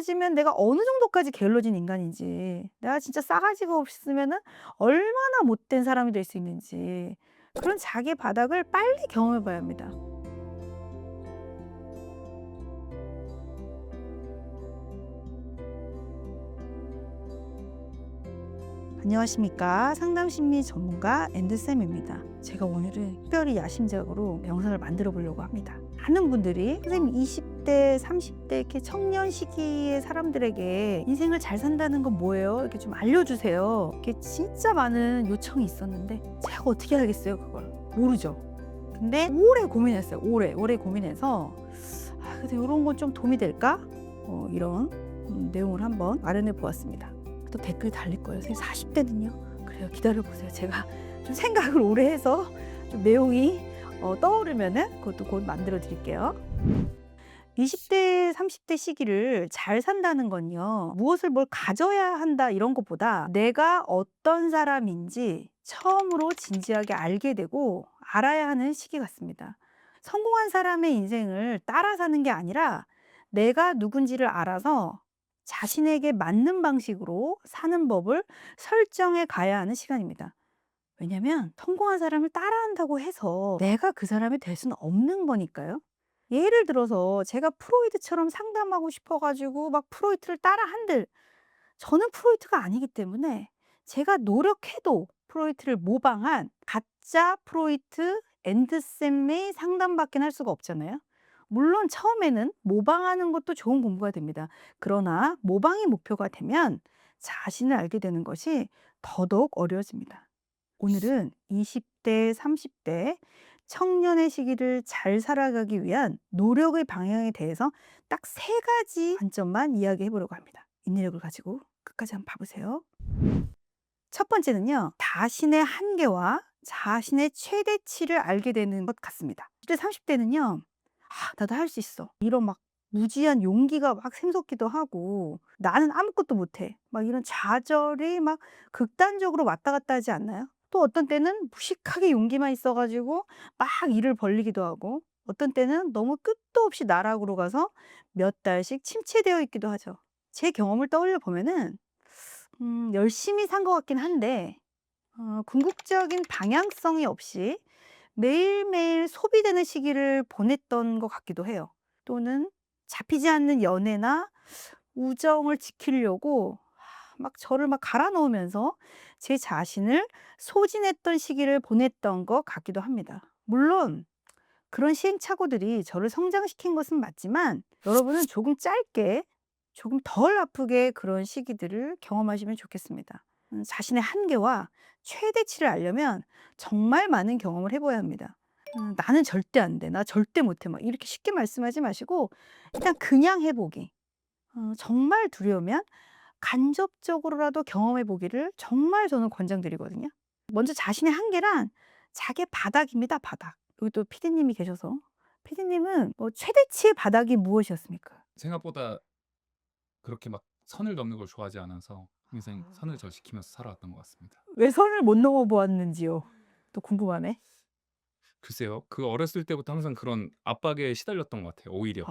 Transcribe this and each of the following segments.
게을러지면 내가 어느 정도까지 게을러진 인간인지, 내가 진짜 싸가지가 없으면은 얼마나 못된 사람이 될 수 있는지, 그런 자기 바닥을 빨리 경험해 봐야 합니다. 안녕하십니까. 상담심리 전문가 앤드쌤입니다. 제가 오늘은 특별히 야심작으로 영상을 만들어 보려고 합니다. 많은 분들이 선생님 20대, 30대 이렇게 청년 시기의 사람들에게 인생을 잘 산다는 건 뭐예요? 이렇게 좀 알려주세요. 이렇게 진짜 많은 요청이 있었는데 제가 어떻게 알겠어요, 그걸. 모르죠. 근데 오래 고민했어요. 오래 고민해서 근데 이런 건 좀 도움이 될까? 이런 내용을 한번 마련해 보았습니다. 또 댓글 달릴 거예요. 선생님 40대는요? 그래요. 기다려보세요. 제가 좀 생각을 오래 해서 좀 내용이 떠오르면은 그것도 곧 만들어 드릴게요. 20대, 30대 시기를 잘 산다는 건요, 무엇을 뭘 가져야 한다 이런 것보다 내가 어떤 사람인지 처음으로 진지하게 알게 되고 알아야 하는 시기 같습니다. 성공한 사람의 인생을 따라 사는 게 아니라 내가 누군지를 알아서 자신에게 맞는 방식으로 사는 법을 설정해 가야 하는 시간입니다. 왜냐면 성공한 사람을 따라한다고 해서 내가 그 사람이 될 수는 없는 거니까요. 예를 들어서 제가 프로이트처럼 상담하고 싶어 가지고 막 프로이트를 따라 한들 저는 프로이트가 아니기 때문에 제가 노력해도 프로이트를 모방한 가짜 프로이트 앤드쌤의 상담밖에 할 수가 없잖아요. 물론 처음에는 모방하는 것도 좋은 공부가 됩니다. 그러나 모방이 목표가 되면 자신을 알게 되는 것이 더더욱 어려워집니다. 오늘은 20대, 30대 청년의 시기를 잘 살아가기 위한 노력의 방향에 대해서 딱 세 가지 관점만 이야기해 보려고 합니다. 인내력을 가지고 끝까지 한번 봐보세요. 첫 번째는요, 자신의 한계와 자신의 최대치를 알게 되는 것 같습니다. 20대, 30대는요, 나도 할 수 있어. 이런 막 무지한 용기가 막 샘솟기도 하고, 나는 아무것도 못해. 막 이런 좌절이 막 극단적으로 왔다 갔다 하지 않나요? 또 어떤 때는 무식하게 용기만 있어가지고 막 일을 벌리기도 하고, 어떤 때는 너무 끝도 없이 나락으로 가서 몇 달씩 침체되어 있기도 하죠. 제 경험을 떠올려 보면은 열심히 산 것 같긴 한데 궁극적인 방향성이 없이 매일매일 소비되는 시기를 보냈던 것 같기도 해요. 또는 잡히지 않는 연애나 우정을 지키려고 막 저를 막 갈아 넣으면서 제 자신을 소진했던 시기를 보냈던 것 같기도 합니다. 물론 그런 시행착오들이 저를 성장시킨 것은 맞지만 여러분은 조금 짧게, 조금 덜 아프게 그런 시기들을 경험하시면 좋겠습니다. 자신의 한계와 최대치를 알려면 정말 많은 경험을 해 봐야 합니다. "나는 절대 안 돼. 나 절대 못 해." 막 이렇게 쉽게 말씀하지 마시고 일단 그냥 해 보기. 정말 두려우면 간접적으로라도 경험해 보기를 정말 저는 권장드리거든요. 먼저 자신의 한계란 자기의 바닥입니다, 바닥. 여기 또 피디님이 계셔서 피디님은 최대치의 바닥이 무엇이었습니까? 생각보다 그렇게 막 선을 넘는 걸 좋아하지 않아서 항상 아. 선을 잘 지키면서 살아왔던 것 같습니다. 왜 선을 못 넘어 보았는지요? 또 궁금하네. 글쎄요. 그 어렸을 때부터 항상 그런 압박에 시달렸던 것 같아요 오히려.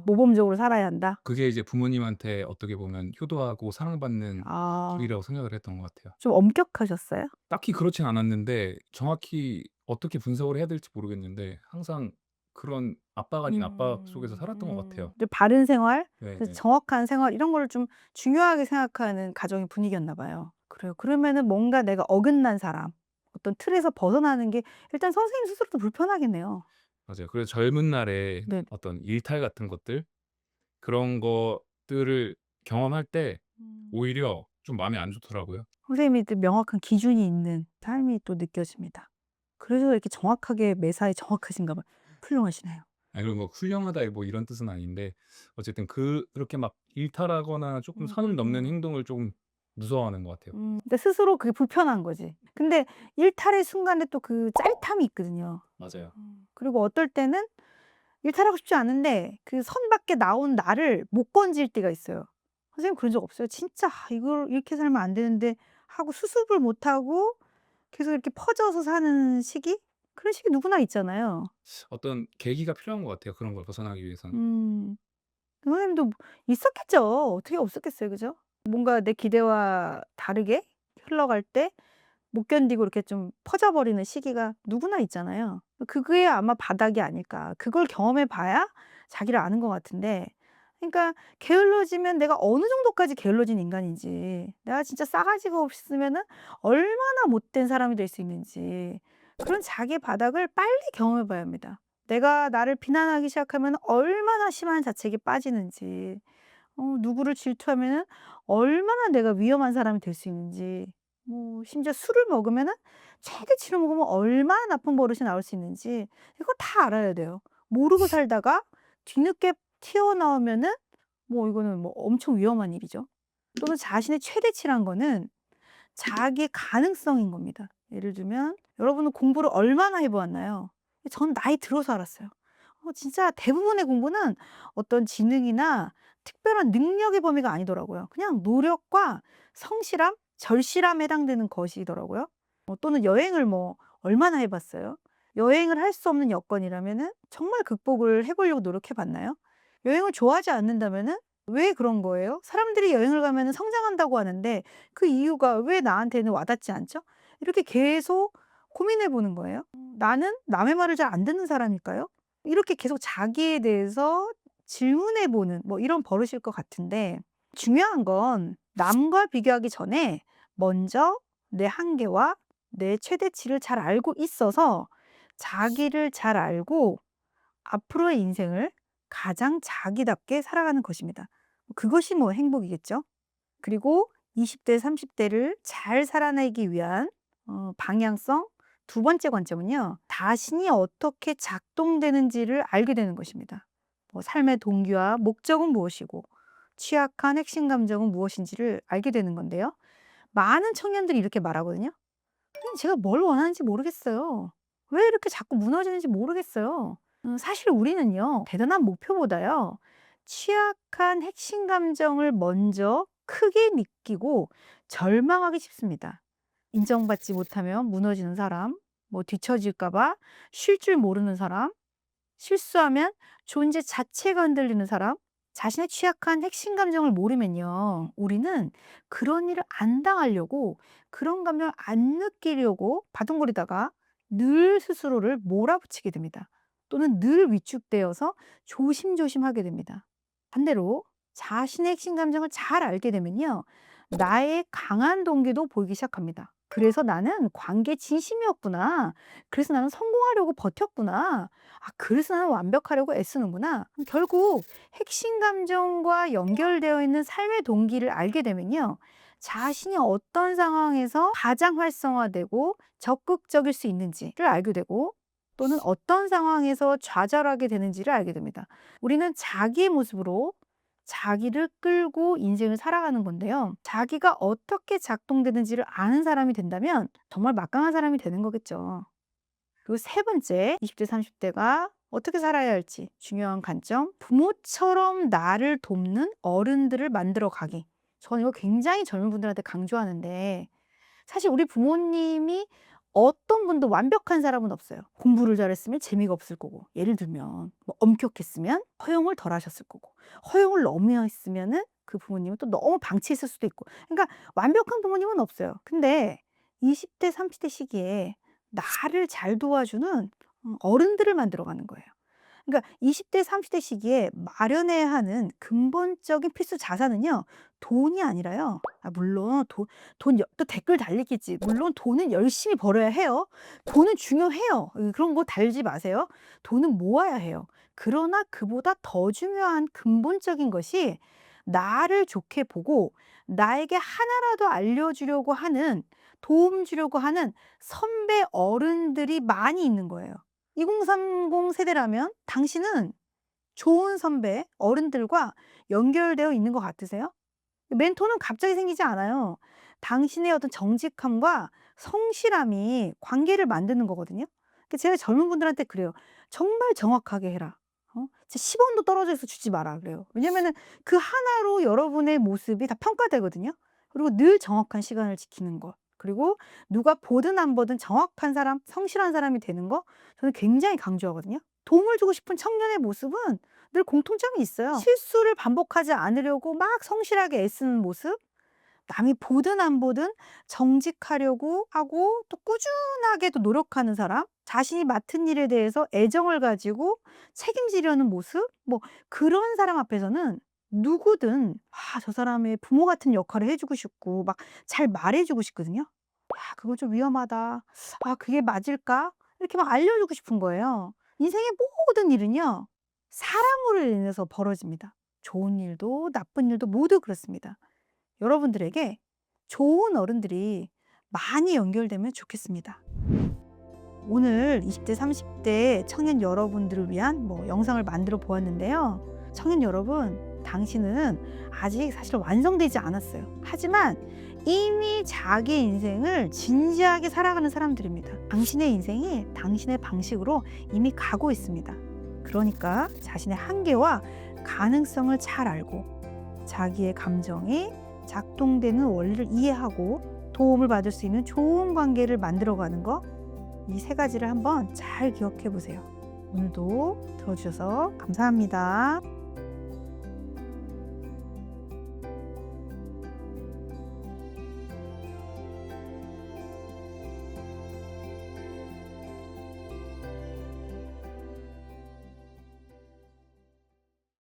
모범적으로 살아야 한다. 그게 이제 부모님한테 어떻게 보면 효도하고 사랑받는 아, 길이라고 생각을 했던 것 같아요. 좀 엄격하셨어요? 딱히 그렇진 않았는데 정확히 어떻게 분석을 해야 될지 모르겠는데 항상 그런 압박 아닌 압박 속에서 살았던 것 같아요. 좀 바른 생활, 그래서 네네. 정확한 생활 이런 거를 좀 중요하게 생각하는 가정의 분위기였나 봐요. 그래요. 그러면은 뭔가 내가 어긋난 사람, 어떤 틀에서 벗어나는 게 일단 선생님 스스로도 불편하겠네요. 맞아요. 그래서 젊은 날에 네. 어떤 일탈 같은 것들 그런 것들을 경험할 때 음. 오히려 좀 마음이 안 좋더라고요. 선생님이 또 명확한 기준이 있는 삶이 또 느껴집니다. 그래서 이렇게 정확하게 매사에 정확하신가 봐요. 훌륭하시네요. 아니 그리고 뭐 훌륭하다 뭐 이런 뜻은 아닌데 어쨌든 그렇게 막 일탈하거나 쪼끔 선을 넘는 음. 행동을 좀 무서워하는 것 같아요. 근데 스스로 그게 불편한 거지. 근데 일탈의 순간에 또 그 짜릿함이 있거든요. 맞아요. 그리고 어떨 때는 일탈하고 싶지 않은데 그 선 밖에 나온 나를 못 건질 때가 있어요. 선생님 그런 적 없어요? 진짜 '이걸 이렇게 살면 안 되는데.' 하고 수습을 못 하고 계속 이렇게 퍼져서 사는 시기? 그런 시기 누구나 있잖아요. 어떤 계기가 필요한 것 같아요, 그런 걸 벗어나기 위해서는. 음. 선생님도 있었겠죠. 어떻게 없었겠어요. 그죠? 뭔가 내 기대와 다르게 흘러갈 때 못 견디고 이렇게 좀 퍼져버리는 시기가 누구나 있잖아요. 그게 아마 바닥이 아닐까. 그걸 경험해 봐야 자기를 아는 것 같은데, 그러니까 게을러지면 내가 어느 정도까지 게을러진 인간인지, 내가 진짜 싸가지가 없으면은 얼마나 못된 사람이 될 수 있는지, 그런 자기의 바닥을 빨리 경험해 봐야 합니다. 내가 나를 비난하기 시작하면 얼마나 심한 자책이 빠지는지, 누구를 질투하면은 얼마나 내가 위험한 사람이 될 수 있는지, 뭐 심지어 술을 먹으면은 최대치로 먹으면 얼마나 나쁜 버릇이 나올 수 있는지, 이거 다 알아야 돼요. 모르고 살다가 뒤늦게 튀어나오면은 뭐 이거는 뭐 엄청 위험한 일이죠. 또는 자신의 최대치란 거는 자기의 가능성인 겁니다. 예를 들면 여러분은 공부를 얼마나 해 보았나요? 전 나이 들어서 알았어요. 진짜 대부분의 공부는 어떤 지능이나 특별한 능력의 범위가 아니더라고요. 그냥 노력과 성실함, 절실함에 해당되는 것이더라고요. 또는 여행을 뭐 얼마나 해 봤어요? 여행을 할 수 없는 여건이라면은 정말 극복을 해 보려고 노력해 봤나요? 여행을 좋아하지 않는다면은 왜 그런 거예요? 사람들이 여행을 가면은 성장한다고 하는데 그 이유가 왜 나한테는 와닿지 않죠? 이렇게 계속 고민해 보는 거예요. '나는 남의 말을 잘 안 듣는 사람일까요?' 이렇게 계속 자기에 대해서 질문해 보는 뭐 이런 버릇일 것 같은데, 중요한 건 남과 비교하기 전에 먼저 내 한계와 내 최대치를 잘 알고 있어서 자기를 잘 알고 앞으로의 인생을 가장 자기답게 살아가는 것입니다. 그것이 뭐 행복이겠죠. 그리고 20 대, 30 대를 잘 살아내기 위한 방향성 두 번째 관점은요. 자신이 어떻게 작동되는지를 알게 되는 것입니다. 뭐 삶의 동기와 목적은 무엇이고 취약한 핵심 감정은 무엇인지를 알게 되는 건데요. 많은 청년들이 이렇게 말하거든요. "선생님 제가 뭘 원하는지 모르겠어요. 왜 이렇게 자꾸 무너지는지 모르겠어요." 사실 우리는요. 대단한 목표보다요. 취약한 핵심 감정을 먼저 크게 느끼고 절망하기 쉽습니다. 인정받지 못하면 무너지는 사람, 뭐 뒤처질까 봐 쉴 줄 모르는 사람, 실수하면 존재 자체가 흔들리는 사람, 자신의 취약한 핵심 감정을 모르면요. 우리는 그런 일을 안 당하려고, 그런 감정을 안 느끼려고 바둥거리다가 늘 스스로를 몰아붙이게 됩니다. 또는 늘 위축되어서 조심조심하게 됩니다. 반대로 자신의 핵심 감정을 잘 알게 되면요. 나의 강한 동기도 보이기 시작합니다. 그래서 나는 관계에 진심이었구나. 그래서 나는 성공하려고 버텼구나. 그래서 나는 완벽하려고 애쓰는구나. 결국 핵심 감정과 연결되어 있는 삶의 동기를 알게 되면요. 자신이 어떤 상황에서 가장 활성화되고 적극적일 수 있는지를 알게 되고, 또는 어떤 상황에서 좌절하게 되는지를 알게 됩니다. 우리는 자기의 모습으로 자기를 끌고 인생을 살아가는 건데요. 자기가 어떻게 작동되는지를 아는 사람이 된다면 정말 막강한 사람이 되는 거겠죠. 그리고 세 번째, 20대, 30대가 어떻게 살아야 할지 중요한 관점, 부모처럼 나를 돕는 어른들을 만들어 가기. 저는 이거 굉장히 젊은 분들한테 강조하는데, 사실 우리 부모님이 어떤 분도 완벽한 사람은 없어요. 공부를 잘했으면 재미가 없을 거고, 예를 들면 뭐 엄격했으면 허용을 덜 하셨을 거고, 허용을 너무 했으면은 그 부모님은 또 너무 방치했을 수도 있고, 그러니까 완벽한 부모님은 없어요. 근데 20 대, 30대 시기에 나를 잘 도와주는 어른들을 만들어 가는 거예요. 그러니까 20 대, 30대 시기에 마련해야 하는 근본적인 필수 자산은요. 돈이 아니라요. 물론 또 댓글 달리겠지. 물론 돈은 열심히 벌어야 해요. 돈은 중요해요. 그런 거 달지 마세요. 돈은 모아야 해요. 그러나 그보다 더 중요한 근본적인 것이 나를 좋게 보고 나에게 하나라도 알려주려고 하는, 도움 주려고 하는 선배 어른들이 많이 있는 거예요. 2030 세대라면 당신은 좋은 선배, 어른들과 연결되어 있는 것 같으세요? 멘토는 갑자기 생기지 않아요. 당신의 어떤 정직함과 성실함이 관계를 만드는 거거든요. 제가 젊은 분들한테 그래요. "정말 정확하게 해라. 진짜 10 원도 떨어져 있어 주지 마라." 그래요. 왜냐면은 그 하나로 여러분의 모습이 다 평가되거든요. 그리고 늘 정확한 시간을 지키는 것. 그리고 누가 보든 안 보든 정확한 사람, 성실한 사람이 되는 거, 저는 굉장히 강조하거든요. 도움을 주고 싶은 청년의 모습은 늘 공통점이 있어요. 실수를 반복하지 않으려고 막 성실하게 애쓰는 모습, 남이 보든 안 보든 정직하려고 하고 또 꾸준하게 또 노력하는 사람, 자신이 맡은 일에 대해서 애정을 가지고 책임지려는 모습, 뭐 그런 사람 앞에서는 누구든 저 사람의 부모 같은 역할을 해 주고 싶고 막 잘 말해 주고 싶거든요. 그거 좀 위험하다. 그게 맞을까?' 이렇게 막 알려 주고 싶은 거예요. 인생의 모든 일은요, 사람으로 인해서 벌어집니다. 좋은 일도 나쁜 일도 모두 그렇습니다. 여러분들에게 좋은 어른들이 많이 연결되면 좋겠습니다. 오늘 20대, 30대 청년 여러분들을 위한 영상을 만들어 보았는데요. 청년 여러분, 당신은 아직 사실 완성되지 않았어요. 하지만 이미 자기 인생을 진지하게 살아가는 사람들입니다. 당신의 인생이 당신의 방식으로 이미 가고 있습니다. 그러니까 자신의 한계와 가능성을 잘 알고 자기의 감정이 작동되는 원리를 이해하고 도움을 받을 수 있는 좋은 관계를 만들어가는 거, 이 세 가지를 한번 잘 기억해 보세요. 오늘도 들어주셔서 감사합니다.